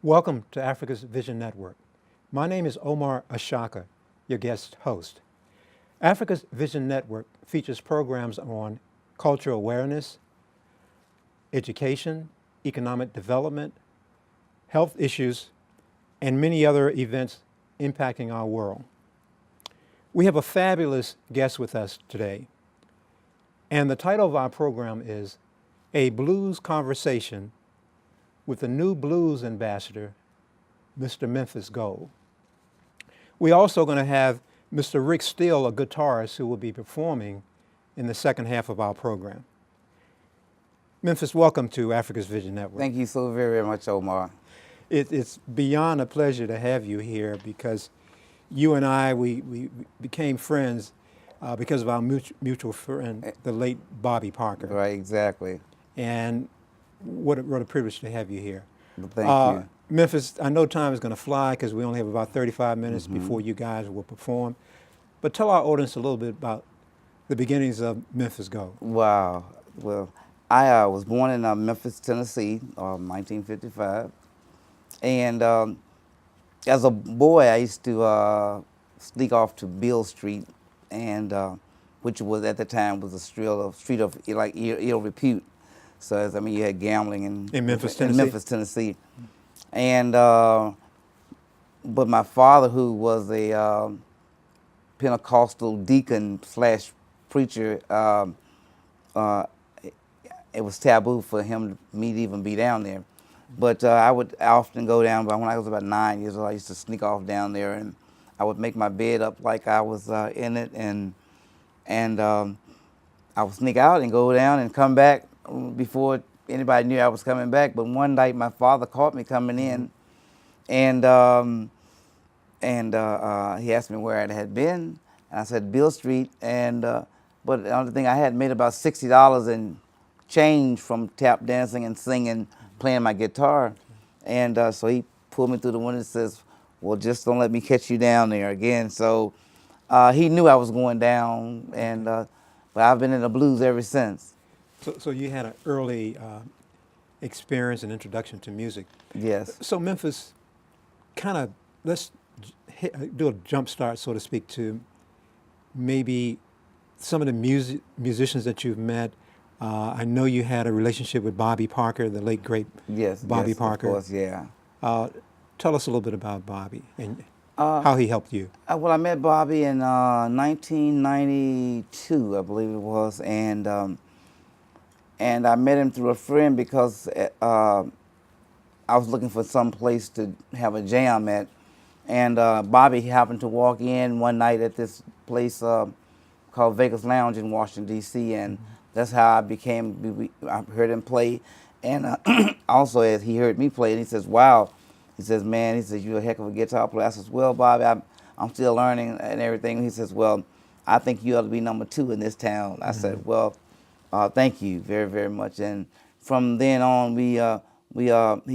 Welcome to Africa's Vision Network. My name is Omar Ashaka, your guest host. Africa's Vision Network features programs on cultural awareness, education, economic development, health issues, and many other events impacting our world. We have a fabulous guest with us today, and the title of our program is A Blues Conversation with the new blues ambassador, Mr. Memphis Gold. We're also going to have Mr. Rick Steele, a guitarist, who will be performing in the second half of our program. Memphis, welcome to Africa's Vision Network. Thank you so very, very much, Omar. It's beyond a pleasure to have you here because you and I, we became friends because of our mutual friend, the late Bobby Parker. Right, exactly. And what a privilege to have you here. Well, thank you. Memphis, I know time is going to fly because we only have about 35 minutes before you guys will perform. But tell our audience a little bit about the beginnings of Memphis Gold. Wow. Well, I was born in Memphis, Tennessee, 1955. And as a boy, I used to sneak off to Beale Street, and which was at the time was a street of like ill repute. So I mean, you had gambling in Memphis, Tennessee. In Memphis, Tennessee, and but my father, who was a Pentecostal deacon slash preacher, it was taboo for me to even be down there. But I would often go down. But when I was about 9 years old, I used to sneak off down there, and I would make my bed up like I was in it, and I would sneak out and go down and come back before anybody knew I was coming back. But one night, my father caught me coming in, and he asked me where I had been, and I said Beale Street. And but the only thing I had made about $60 in change from tap dancing and singing, playing my guitar, and so he pulled me through the window and says, "Well, just don't let me catch you down there again." So he knew I was going down, and but I've been in the blues ever since. So you had an early experience and introduction to music. Yes. So Memphis, kind of, let's do a jump start, so to speak, to maybe some of the musicians that you've met. I know you had a relationship with Bobby Parker, the late great Bobby Parker. Of course, yeah. Tell us a little bit about Bobby and how he helped you. Well, I met Bobby in 1992, I believe it was, and I met him through a friend because I was looking for some place to have a jam at, and Bobby happened to walk in one night at this place called Vegas Lounge in Washington, D.C., and that's how I heard him play, and also as he heard me play, and he says, "Wow," he says, "Man," he says, "you're a heck of a guitar player." I says, "Well, Bobby, I'm still learning and everything." He says, "Well, I think you ought to be number 2 in this town." I said, "Well, thank you very, very much." And from then on, he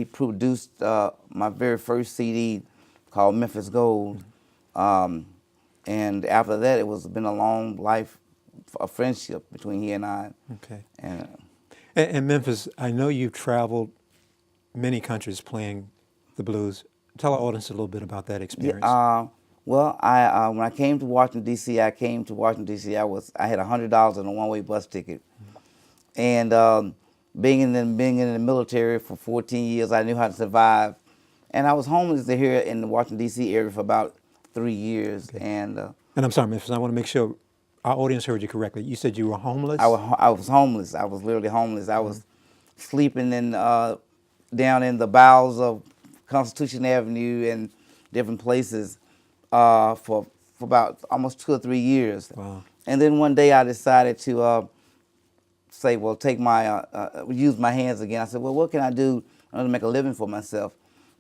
produced my very first CD called Memphis Gold, and after that, it was been a long life, a friendship between he and I. Okay. And Memphis, I know you've traveled many countries playing the blues. Tell our audience a little bit about that experience. Well, when I came to Washington D.C., I had $100 on a one-way bus ticket, and being in the military for 14 years, I knew how to survive. And I was homeless here in the Washington D.C. area for about 3 years. Okay. And I'm sorry, Memphis, I want to make sure our audience heard you correctly. You said you were homeless? I was homeless. I was literally homeless. I was sleeping down in the bowels of Constitution Avenue and different places for about almost 2 or 3 years. Wow. And then one day I decided to say, well, use my hands again. I said, well, what can I do in order to make a living for myself?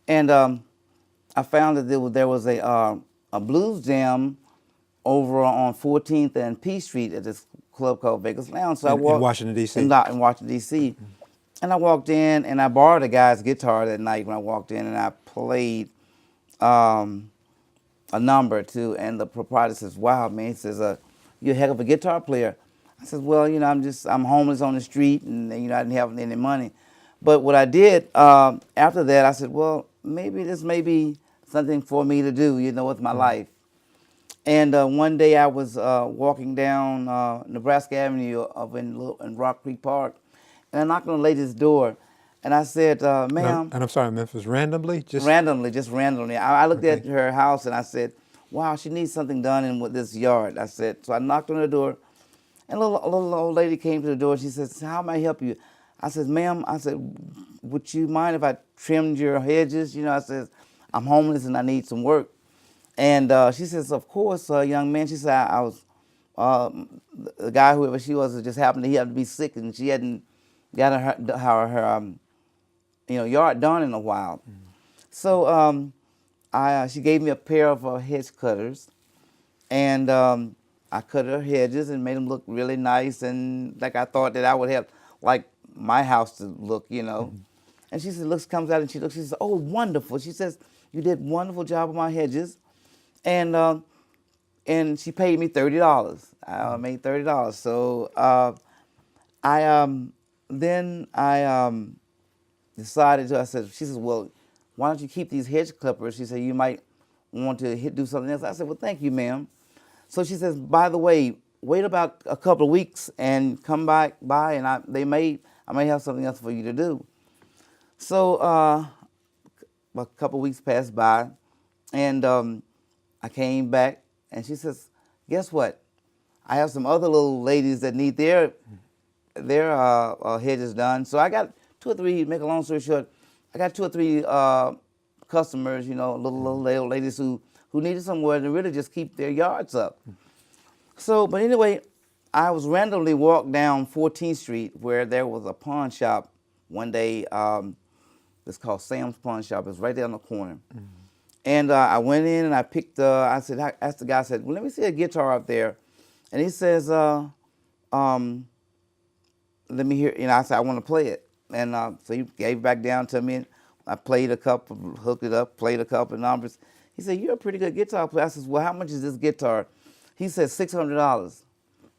And I found that there was a blues jam over on 14th and P Street at this club called Vegas Lounge. So I walked in Washington, D.C.? In Washington, D.C. And I walked in, and I borrowed a guy's guitar that night when I walked in, and I played a number or two, and the proprietor says, "Wow, man," he says, "you're a heck of a guitar player." I said, "Well, I'm homeless on the street, and I didn't have any money." But what I did after that, I said, well, maybe this may be something for me to do, with my life. And one day I was walking down Nebraska Avenue up in Rock Creek Park, and I knocked on the lady's door, and I said, ma'am, And I'm sorry, Memphis, randomly? just randomly. I looked at Okay. her house and I said, wow, she needs something done in with this yard. I said, so I knocked on her door, and a little old lady came to the door. She says, how may I help you? I said, ma'am, I said, would you mind if I trimmed your hedges? I said, I'm homeless and I need some work. And she says, of course, young man. She said, I was, the guy, whoever she was, just happened to, he happened to be sick, and she hadn't got her yard done in a while. So she gave me a pair of hedge cutters, and I cut her hedges and made them look really nice, and like I thought that I would have like my house to look. And she said, comes out and she looks, she says, oh, wonderful. She says, you did a wonderful job on my hedges. And she paid me $30. I made $30. So I decided to. She says, well, why don't you keep these hedge clippers? She said, you might want to do something else. I said, well, thank you, ma'am. So she says, by the way, wait about a couple of weeks and come by, and I may have something else for you to do. So a couple of weeks passed by, and I came back, and she says, guess what? I have some other little ladies that need their hedges done. So I got two or three, make a long story short, I got two or three customers, little ladies who needed somewhere to really just keep their yards up. So, but anyway, I was randomly walked down 14th Street where there was a pawn shop one day. It's called Sam's Pawn Shop. It's right there on the corner. And I went in and I picked, I asked the guy, I said, well, let me see a guitar up there. And he says, let me hear, I said, I want to play it. And so he gave it back down to me, and I played a couple, hooked it up, played a couple of numbers. He said, you're a pretty good guitar player. I said, well, how much is this guitar? He said, $600.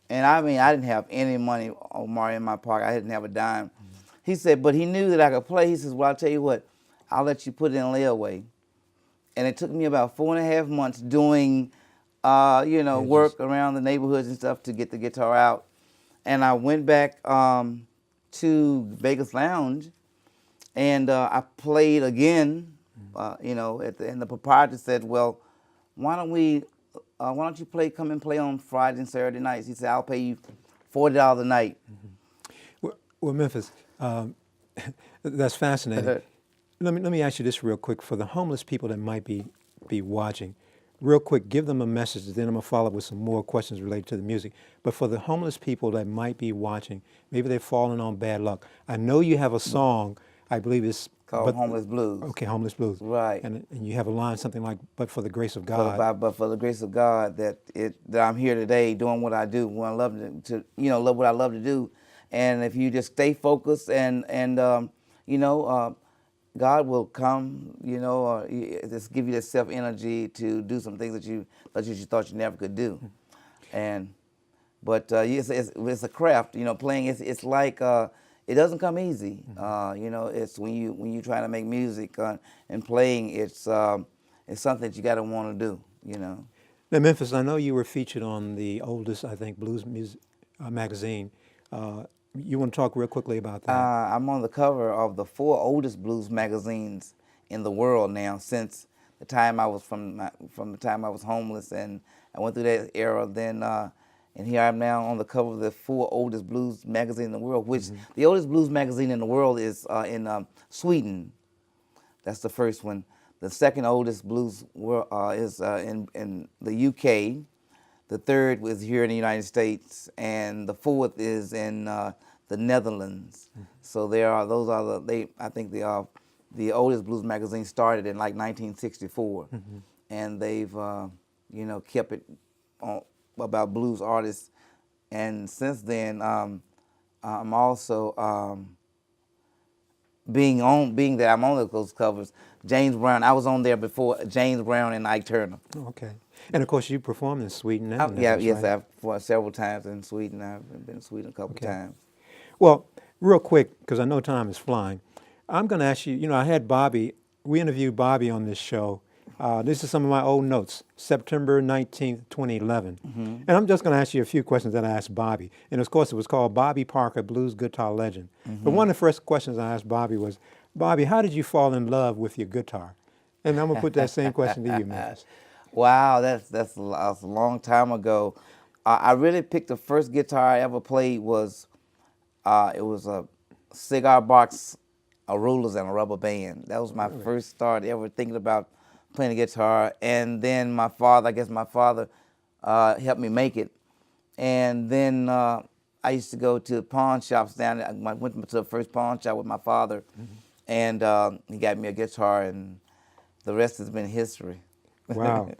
And I didn't have any money, Omar, in my pocket. I didn't have a dime. He said, but he knew that I could play. He says, well, I'll tell you what, I'll let you put it in layaway. And it took me about 4.5 months doing, work around the neighborhoods and stuff to get the guitar out. And I went back to Vegas Lounge, and I played again, and the proprietor said, well, why don't you come and play on Friday and Saturday nights? He said, I'll pay you $40 a night. Well, Memphis, that's fascinating. Let me ask you this real quick. For the homeless people that might be watching, real quick, give them a message. Then I'm going to follow up with some more questions related to the music. But for the homeless people that might be watching, maybe they've fallen on bad luck. I know you have a song, I believe it's called Homeless Blues. Okay, Homeless Blues. Right. And you have a line something like, but for the grace of God. But for the grace of God that I'm here today doing what I do, what I love love what I love to do. And if you just stay focused and God will come, just give you that self-energy to do some things that you thought you never could do. But it's a craft, playing. It's like it doesn't come easy. It's when you try to make music and playing. It's something that you got to want to do. Now, Memphis, I know you were featured on the oldest, I think, blues music magazine. You want to talk real quickly about that? I'm on the cover of the 4 oldest blues magazines in the world now. Since the time I was from the time I was homeless, and I went through that era. Then and here I am now on the cover of the 4 oldest blues magazine in the world. Which the oldest blues magazine in the world is in Sweden. That's the first one. The second oldest blues is in the UK. The third was here in the United States, and the fourth is in the Netherlands. So I think the oldest blues magazine started in like 1964, and they've kept it on, about blues artists. And since then, I'm also being that I'm on those covers. James Brown, I was on there before James Brown and Ike Turner. Oh, okay. And of course, you performed in Sweden. And Yes, right? I've performed several times in Sweden. I've been in Sweden a couple times. Well, real quick, because I know time is flying, I'm going to ask you. I had Bobby we interviewed Bobby on this show. This is some of my old notes, September 19th, 2011. And I'm just going to ask you a few questions that I asked Bobby. And of course, it was called Bobby Parker, Blues Guitar Legend. But one of the first questions I asked Bobby was, Bobby, how did you fall in love with your guitar? And I'm going to put that same question to you, Memphis. Wow, that's a long time ago. I really picked the first guitar I ever played was it was a cigar box, a rulers, and a rubber band. That was my first start ever thinking about playing the guitar. And then my father, I guess my father helped me make it. And then I used to go to pawn shops down there. I went to the first pawn shop with my father, and he got me a guitar, and the rest has been history. Wow.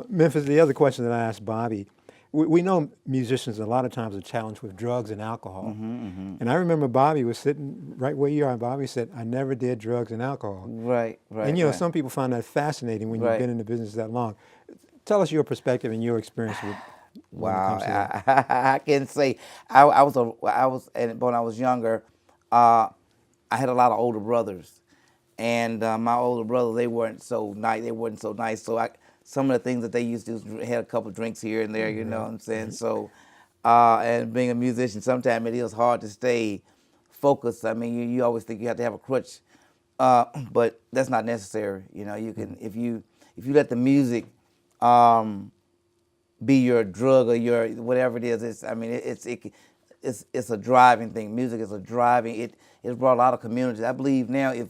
Memphis, the other question that I asked Bobby, we know musicians a lot of times are challenged with drugs and alcohol. And I remember Bobby was sitting right where you are, and Bobby said, I never did drugs and alcohol. Right. And you know, right. some people find that fascinating when you've Right. been in the business that long. Tell us your perspective and your experience with when it Wow, comes to that. I can say and when I was younger, I had a lot of older brothers, and my older brothers, they weren't so nice. So some of the things that they used to do, had a couple of drinks here and there, you know what I'm saying. So, and being a musician, sometimes it is hard to stay focused. I mean, you always think you have to have a crutch, but that's not necessary. You know, you can if you let the music be your drug or your whatever it is. It's a driving thing. Music is a driving. It's brought a lot of communities. I believe now if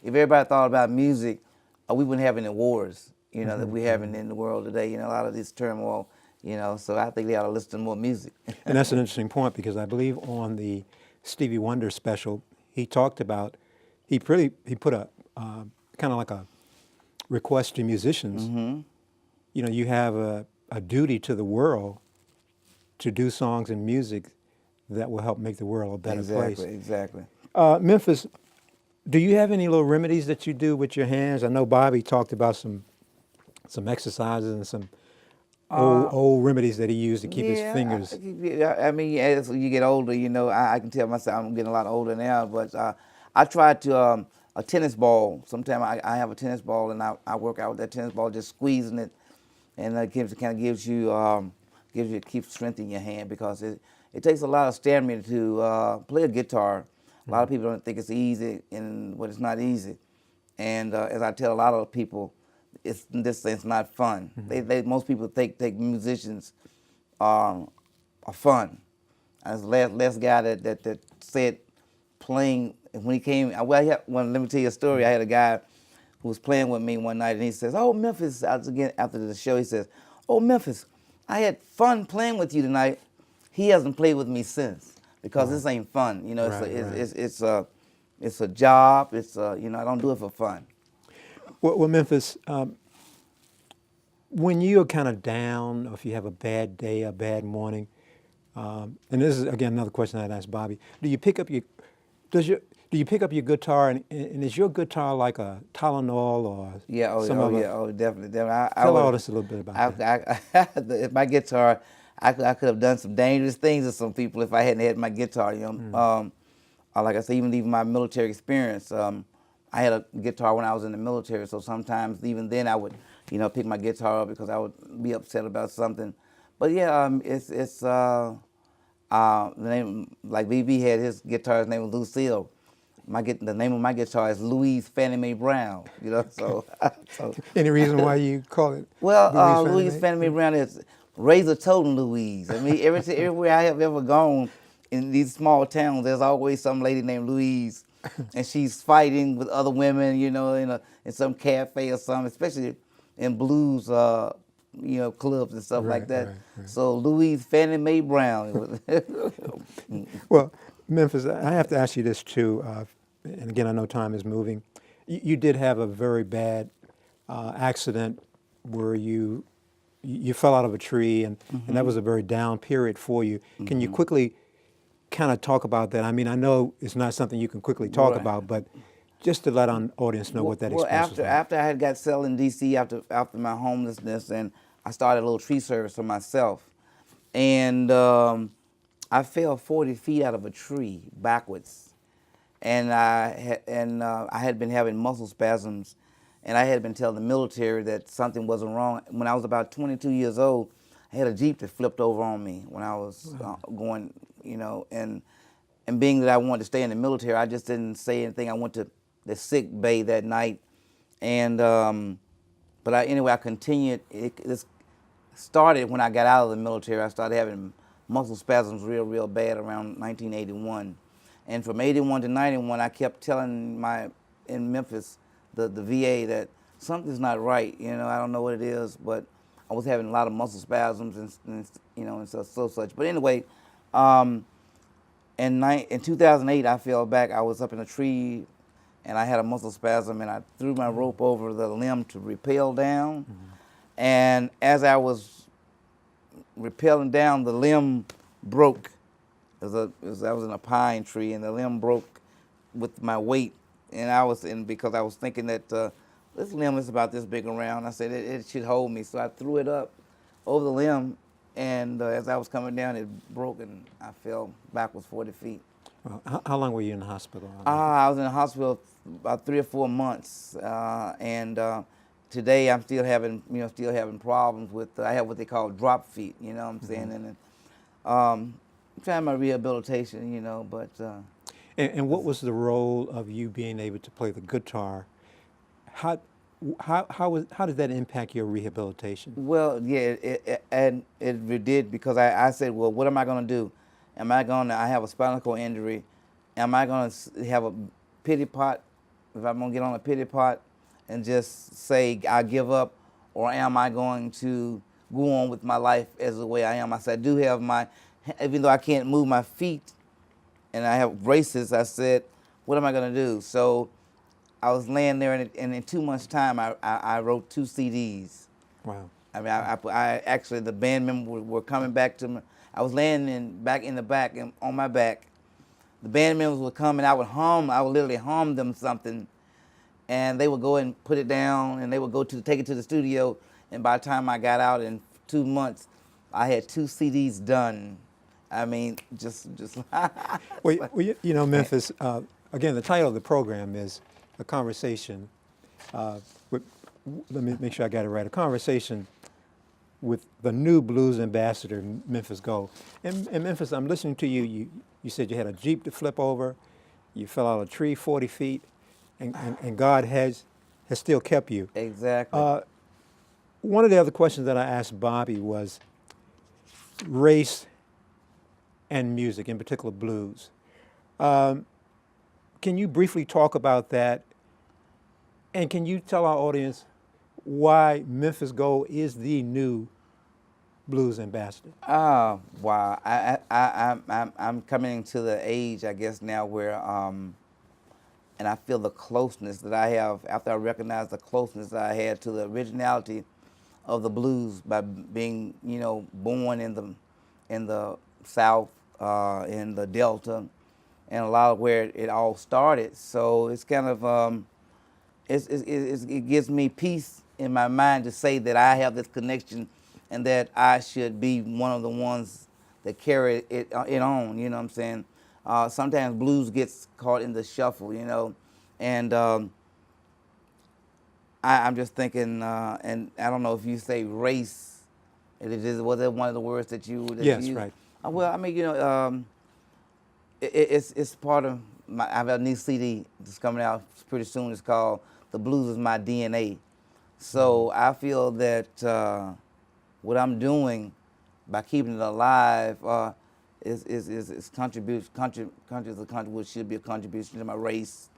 everybody thought about music, we wouldn't have any wars. You know that we have in the world today. You know, a lot of this turmoil. You know, so I think they ought to listen to more music. And that's an interesting point because I believe on the Stevie Wonder special, he talked about, he put a kind of like a request to musicians. You know, you have a duty to the world to do songs and music that will help make the world a better place. Exactly. Memphis, do you have any little remedies that you do with your hands? I know Bobby talked about some exercises and some old remedies that he used to keep his fingers. I mean, as you get older, you know, I can tell myself I'm getting a lot older now. But I try to a tennis ball. Sometimes I have a tennis ball and I work out with that tennis ball, just squeezing it, and it gives you keeps strength in your hand because it takes a lot of stamina to play a guitar. A lot of people don't think it's easy, but it's not easy. And as I tell a lot of people, it's not fun. Most people think musicians are fun. As the last guy that said playing when he came. Let me tell you a story. I had a guy who was playing with me one night, and he says, "Oh, Memphis," again after the show, he says, "Oh, Memphis, I had fun playing with you tonight." He hasn't played with me since because this ain't fun. You know, it's a job. I don't do it for fun. Well, Memphis, when you're kind of down, or if you have a bad day, a bad morning, and this is again another question I'd ask Bobby: do you pick up your guitar, and is your guitar like a Tylenol or definitely. Tell all us a little bit about that. My guitar, I could have done some dangerous things to some people if I hadn't had my guitar. You know, like I said, even my military experience. I had a guitar when I was in the military, so sometimes even then I would, pick my guitar up because I would be upset about something. But yeah, it's the name, like BB had his guitar's name was Lucille. The name of my guitar is Louise Fannie Mae Brown. So. Any reason why you call it? Well, Louise Fannie Mae Brown is razor toting Louise. I mean, everywhere I have ever gone in these small towns, there's always some lady named Louise. And she's fighting with other women, in some cafe or something, especially in blues, clubs and stuff like that. Right. So Louise Fannie Mae Brown. Well, Memphis, I have to ask you this too, and again, I know time is moving. You did have a very bad accident where you fell out of a tree, and that was a very down period for you. Can you quickly kind of talk about that? I mean, I know it's not something you can quickly talk about, but just to let our audience know what that experience was like. After I had got settled in D.C., after my homelessness, and I started a little tree service for myself, and I fell 40 feet out of a tree backwards, and I had been having muscle spasms, and I had been telling the military that something wasn't wrong. When I was about 22 years old, I had a Jeep that flipped over on me when I was going, and being that I wanted to stay in the military, I just didn't say anything. I went to the sick bay that night, and but anyway, I continued. This started when I got out of the military. I started having muscle spasms real bad around 1981. And from 81 to 91, I kept telling in Memphis, the VA, that something's not right. I don't know what it is, but I was having a lot of muscle spasms and such. But anyway, in 2008, I fell back. I was up in a tree, and I had a muscle spasm, and I threw my rope over the limb to rappel down. And as I was rappelling down, the limb broke. I was in a pine tree, and the limb broke with my weight. And because I was thinking that this limb is about this big around, I said it should hold me. So I threw it up over the limb, and as I was coming down, it broke, and I fell backwards 40 feet. Well, how long were you in the hospital? I was in the hospital about 3 or 4 months, and today I'm still having problems with. I have what they call drop feet. You know what I'm saying? And I'm trying my rehabilitation. But. And what was the role of you being able to play the guitar? How did that impact your rehabilitation? Well, yeah, it did, because I said, well, what am I going to do? I have a spinal cord injury. Am I going to have a pity pot? If I'm going to get on a pity pot and just say I give up, or am I going to go on with my life as the way I am? I said, I do have even though I can't move my feet and I have braces, I said, what am I going to do? So I was laying there, and in 2 months' time, I wrote 2 CDs. Wow. I mean, I actually, the band members were coming back to me. I was laying back in the back, and on my back. The band members would come, and I would literally hum them something, and they would go and put it down, and they would take it to the studio, and by the time I got out in 2 months, I had 2 CDs done. I mean, just. Well, Memphis, again, the title of the program is A Conversation let me make sure I got it right, A Conversation with the new blues ambassador, Memphis Gold. And Memphis, I'm listening to you. You said you had a Jeep to flip over, you fell out of a tree 40 feet, and God has still kept you. Exactly. One of the other questions that I asked Bobby was race and music, in particular blues. Can you briefly talk about that? And can you tell our audience why Memphis Gold is the new blues ambassador? Oh, wow. I'm coming to the age, I guess, now where, and I feel the closeness that I have, after I recognize the closeness that I had to the originality of the blues by being, born in the South, in the Delta, and a lot of where it all started. So it's kind of, it gives me peace in my mind to say that I have this connection, and that I should be one of the ones that carry it on. You know what I'm saying? Sometimes blues gets caught in the shuffle, and I'm just thinking, and I don't know if you say race. Was that one of the words that you Yes, used? right. Well, I mean, it's part of I have a new CD that's coming out pretty soon. It's called "The Blues Is My DNA." So I feel that what I'm doing by keeping it alive is should be a contribution to my race,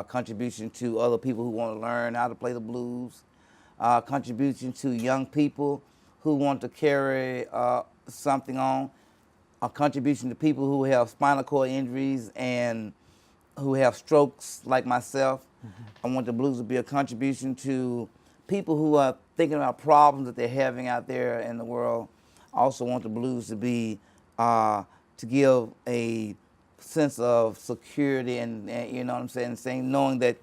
contribution to other people who want to learn how to play the blues, contribution to young people who want to carry something on, a contribution to people who have spinal cord injuries and who have strokes like myself. I want the blues to be a contribution to people who are thinking about problems that they're having out there in the world. I also want the blues to be to give a sense of security and you know what I'm saying, knowing that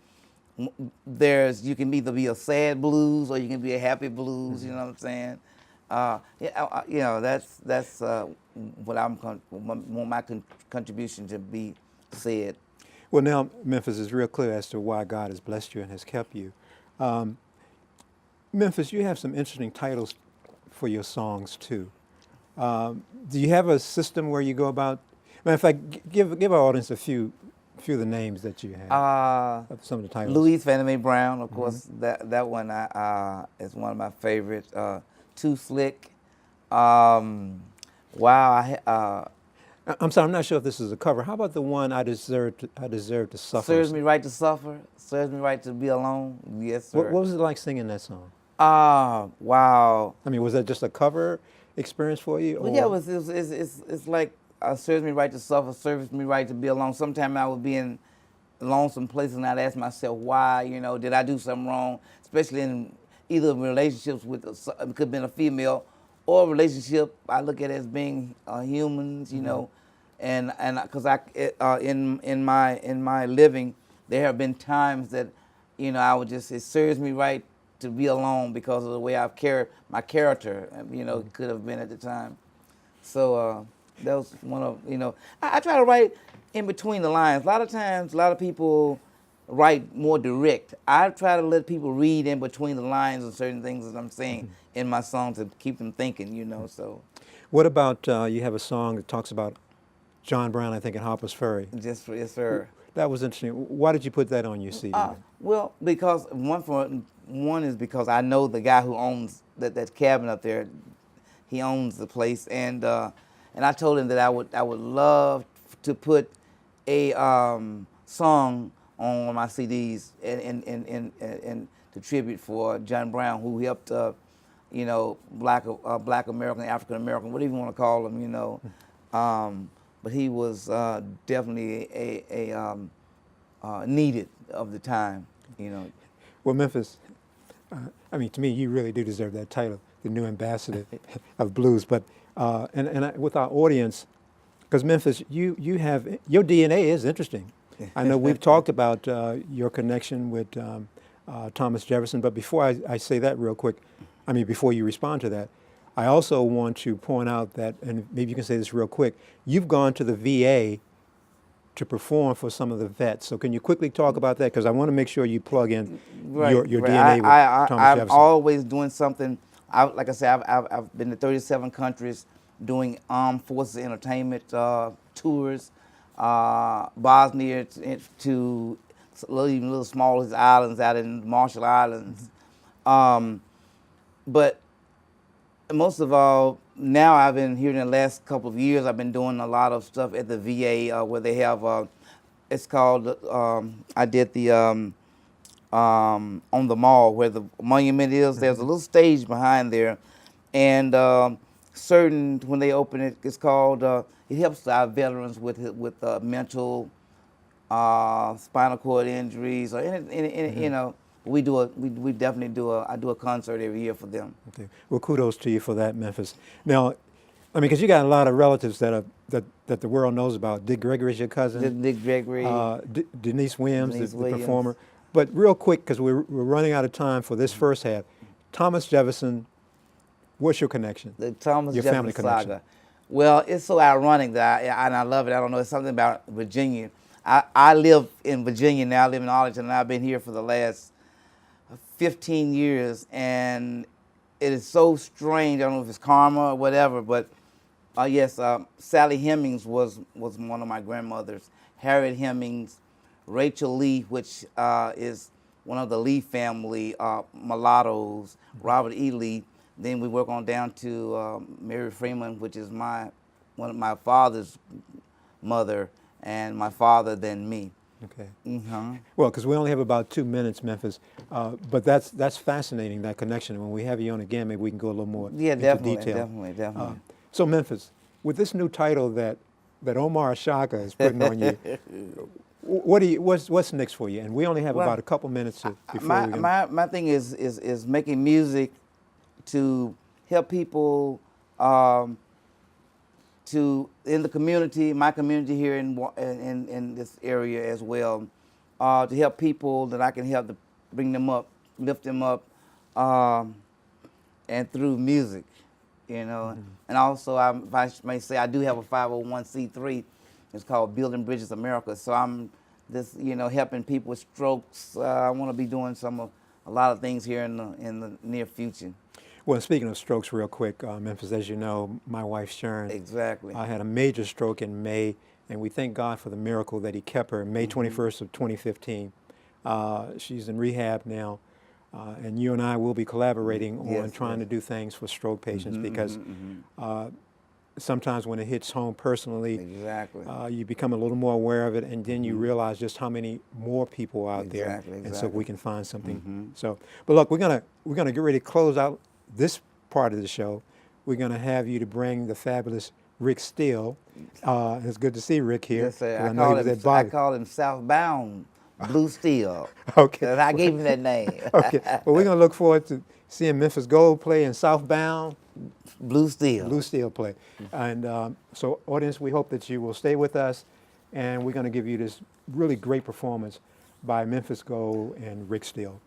you can either be a sad blues or you can be a happy blues. You know what I'm saying? That's what want my contribution to be said. Well, now Memphis is real clear as to why God has blessed you and has kept you. Um, Memphis, you have some interesting titles for your songs too. Do you have a system where you go about? Matter of fact, give our audience a few of the names that you have of some of the titles. Louise Fannie Mae Brown, of course, that one is one of my favorites. Too Slick. Wow. I'm sorry, I'm not sure if this is a cover. How about the one I deserve to suffer? Serves Me Right to Suffer. Serves Me Right to Be Alone. Yes, sir. What was it like singing that song? Wow. I mean, was that just a cover experience for you? Well, yeah, it's like serves me right to suffer, serves me right to be alone. Sometimes I would be in lonesome places and I'd ask myself, why, did I do something wrong? Especially in either relationships with, it could have been a female or a relationship I look at as being humans, and because in my living, there have been times that, I would just, it serves me right to be alone because of the way I've carried my character, could have been at the time. So that was one of, I try to write in between the lines. A lot of times, a lot of people write more direct. I try to let people read in between the lines of certain things that I'm saying in my songs to keep them thinking, so. What about, you have a song that talks about John Brown, I think, in Harper's Ferry. Yes, sir. That was interesting. Why did you put that on your CD? Well, because one is because I know the guy who owns that cabin up there. He owns the place, and I told him that I would love to put a song on one of my CDs and to tribute for John Brown, who helped Black American, African American, whatever you want to call him, but he was definitely a needed of the time, Well, Memphis, I mean, to me, you really do deserve that title, the new ambassador of blues. But with our audience, because Memphis, you have your DNA is interesting. I know we've talked about your connection with Thomas Jefferson, but before I say that real quick, before you respond to that, I also want to point out that, and maybe you can say this real quick, you've gone to the VA to perform for some of the vets. So can you quickly talk about that? Because I want to make sure you plug in your DNA with Thomas I'm Jefferson. always doing something. Like I said, I've been to 37 countries doing armed forces entertainment tours, Bosnia to even little smallest islands out in Marshall Islands. But most of all, now I've been here in the last couple of years, I've been doing a lot of stuff at the VA where they have, it's called, I did the, on the mall where the monument is, there's a little stage behind there. And when they open it, it's called, it helps our veterans with mental, spinal cord injuries, or any we definitely do I do a concert every year for them. Okay. Well, kudos to you for that, Memphis. Now, because you got a lot of relatives that the world knows about. Dick Gregory's your cousin. Dick Gregory. Denise Williams, the performer. But real quick, because we're running out of time for this first half, Thomas Jefferson, what's your connection? The Thomas your Jefferson family connection. saga. Well, it's so ironic that and I love it. I don't know, it's something about Virginia. I live in Virginia now. I live in Arlington, and I've been here for the last 15 years, and it is so strange. I don't know if it's karma or whatever, but yes, Sally Hemings was one of my grandmothers. Harriet Hemings, Rachel Lee, which is one of the Lee family mulattoes, Robert E. Lee. Then we work on down to Mary Freeman, which is one of my father's mother, and my father, then me. Okay. Mm-hmm. Well, because we only have about 2 minutes, Memphis, but that's fascinating, that connection. When we have you on again, maybe we can go a little more into detail. Definitely. So Memphis, with this new title that Omar Shaka is putting on you, what's next for you? And we only have about a couple minutes before my thing is making music to help people in the community, my community here in this area as well, to help people that I can help to bring them up, lift them up, and through music, And also, if I may say, I do have a 501c3. It's called Building Bridges America. So I'm this, helping people with strokes. I want to be doing a lot of things here in the near future. Well, speaking of strokes, real quick, Memphis, as you know, my wife Sharon Exactly. had a major stroke in May, and we thank God for the miracle that He kept her. May 21st of 2015. She's in rehab now, and you and I will be collaborating on trying to do things for stroke patients because sometimes when it hits home personally, Exactly. you become a little more aware of it, and then you realize just how many more people are out there, Exactly. and so we can find something. So, but look, we're gonna get ready to close out this part of the show. We're gonna have you to bring the fabulous Rick Steele. It's good to see Rick here. Yes, sir. 'Cause I know he was at I Bobby. call him Southbound Blue Steel. Okay. 'Cause I gave him that name. Okay. Well, we're gonna look forward to seeing Memphis Gold play and Southbound Blue Steel. Blue Steel play. And so, audience, we hope that you will stay with us, and we're going to give you this really great performance by Memphis Gold and Rick Steele.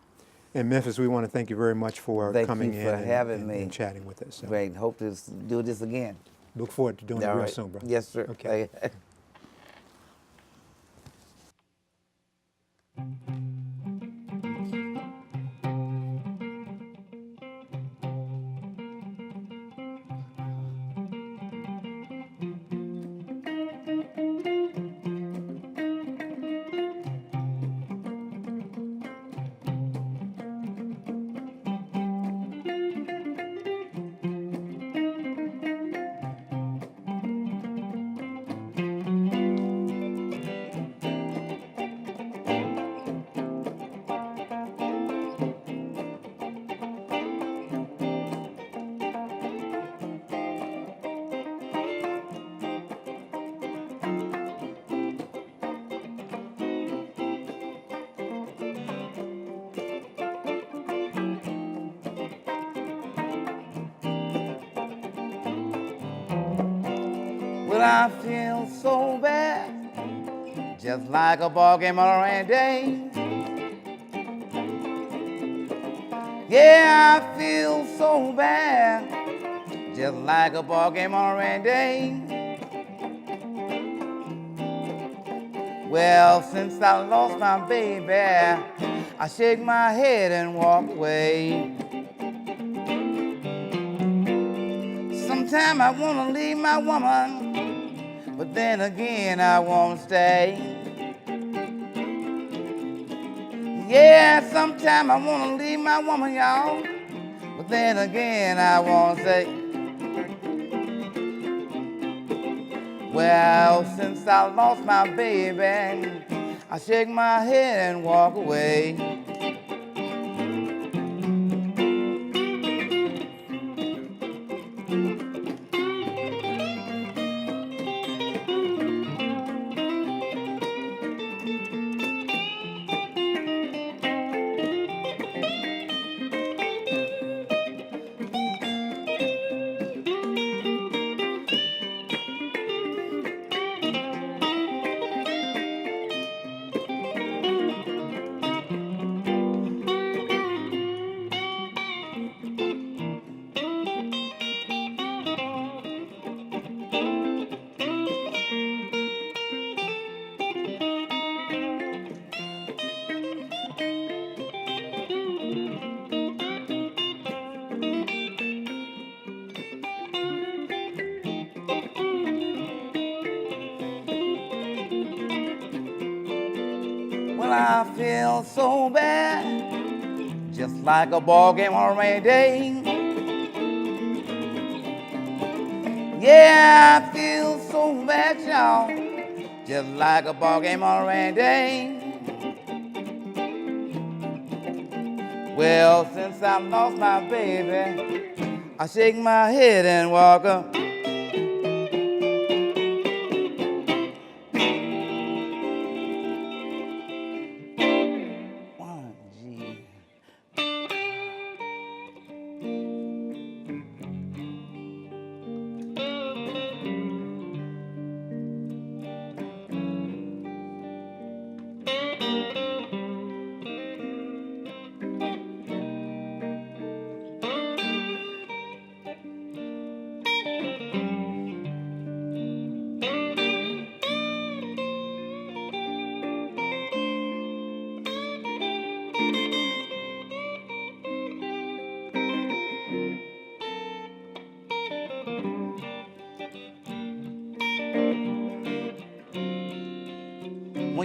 And Memphis, we want to thank you very much for coming you for in having and, me. and chatting with us. So Great. Hope to do this again. look forward to doing it All real right. soon, bro. Yes, sir. Okay. Well, I feel so bad, just like a ball game on a rainy day. Yeah, I feel so bad, just like a ball game on a rainy day. Well, since I lost my baby, I shake my head and walk away. Sometimes I wanna leave my woman, but then again I won't stay. Yeah, sometimes I wanna leave my woman, y'all, but then again I won't stay. Well, since I lost my baby, I shake my head and walk away. Well, I feel so bad, just like a ball game on a rainy day. Yeah, I feel so bad, y'all, just like a ball game on a rainy day. Well, since I lost my baby, I shake my head and walk up. One, G.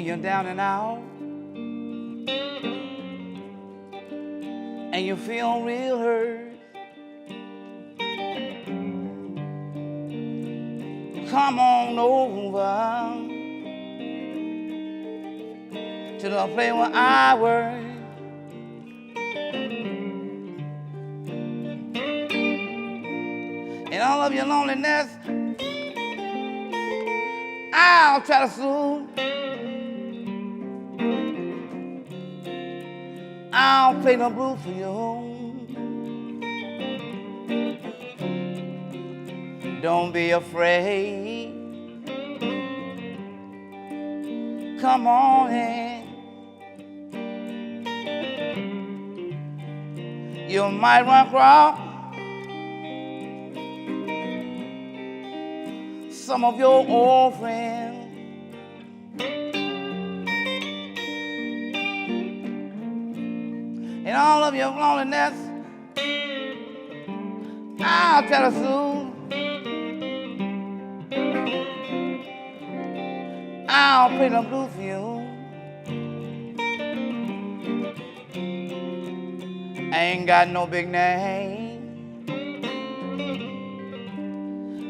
when you're down and out and you feel real hurt. Come on over to the place where I work. In all of your loneliness, I'll try to soothe. I'll play the blues for you. Don't be afraid. Come on in. You might run across some of your old friends. In all of your loneliness, I'll tell her soon. I'll play the blues for you. I ain't got no big name.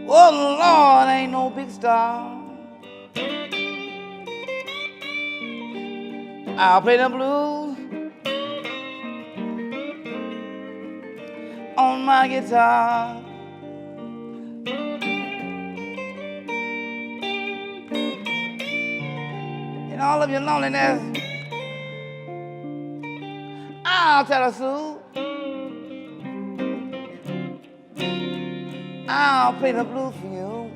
Oh Lord, I ain't no big star. I'll play the blues on my guitar. In all of your loneliness, I'll tell her Sue. I'll play the blues for you.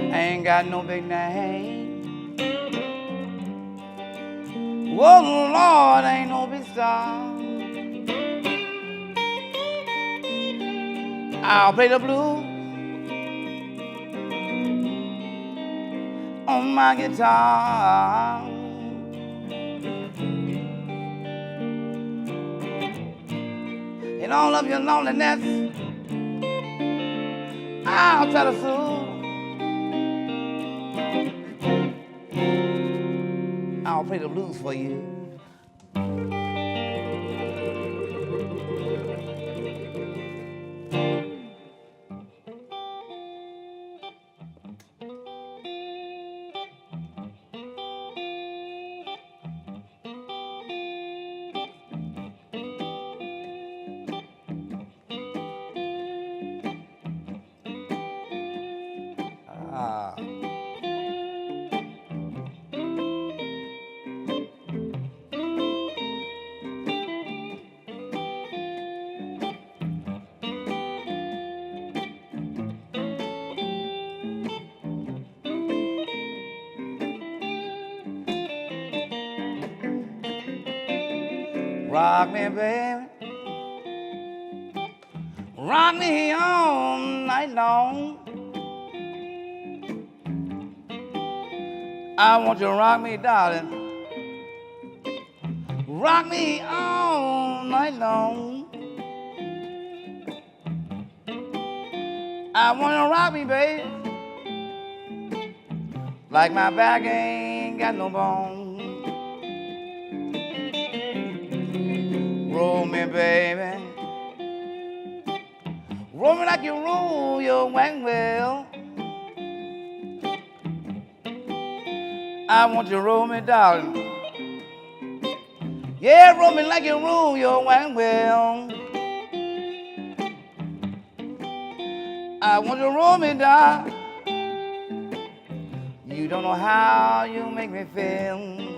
Ain't got no big name. Oh Lord, ain't no big star. I'll play the blues on my guitar. In all of your loneliness, I'll tell the soul. I'll play the blues for you. Rock me, baby. Rock me all night long. I want you to rock me, darling. Rock me all night long. I want you to rock me, baby, like my back ain't got no bone. Roll me, baby, roll me like you roll your wagon wheel. I want you to roll me, darling. Yeah, roll me like you roll your wagon wheel. I want you to roll me, darling. You don't know how you make me feel.